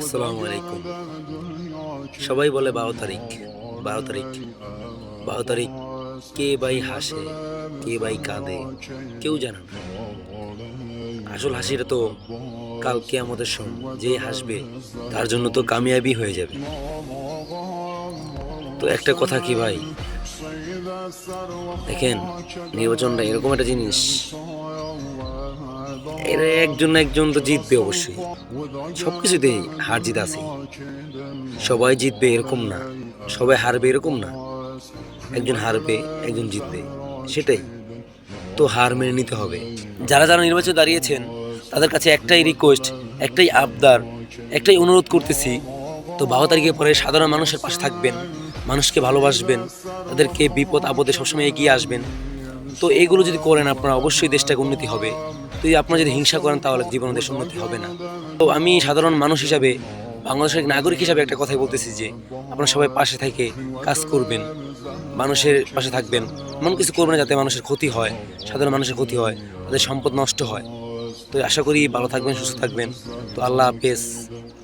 আসসালামু আলাইকুম। সবাই বলে ১২ তারিখ, ১২ তারিখ, ১২ তারিখ। কে ভাই হাসে, কে ভাই কাঁদে, কেউ জানে না। আসল হাসিটা তো কাল কিয়ামতের সময় যে হাসবে তার জন্য তো কামিয়াবি হয়ে যাবে। তো একটা কথা কি ভাই, দেখেন, নির্বাচনটা এরকম একটা জিনিস, এর একজন না একজন তো জিতবে অবশ্যই। সবকিছুতেই হার জিত আছে। সবাই জিতবে এরকম না, সবাই হারবে এরকম না। একজন হারবে, একজন জিতবে, সেটাই। তো হার মেনে নিতে হবে। যারা যারা নির্বাচনে দাঁড়িয়েছেন তাদের কাছে একটাই রিকোয়েস্ট, একটাই আবদার, একটাই অনুরোধ করতেছি। তো ১২ তারিখের পরে সাধারণ মানুষের পাশে থাকবেন, মানুষকে ভালোবাসবেন, তাদেরকে বিপদ আপদে সবসময় এগিয়ে আসবেন। তো এইগুলো যদি করেন আপনারা, অবশ্যই দেশটাকে উন্নতি হবে। যদি আপনারা যদি হিংসা করেন তাহলে জীবনে দেশ উন্নতি হবে না। তো আমি সাধারণ মানুষ হিসাবে, বাংলাদেশের নাগরিক হিসাবে একটা কথাই বলতেছি যে আপনারা সবাই পাশে থেকে কাজ করবেন, মানুষের পাশে থাকবেন, এমন কিছু করবেন না যাতে মানুষের ক্ষতি হয়, সাধারণ মানুষের ক্ষতি হয়, তাদের সম্পদ নষ্ট হয়। তো আশা করি ভালো থাকবেন, সুস্থ থাকবেন। তো আল্লাহ হাফেজ।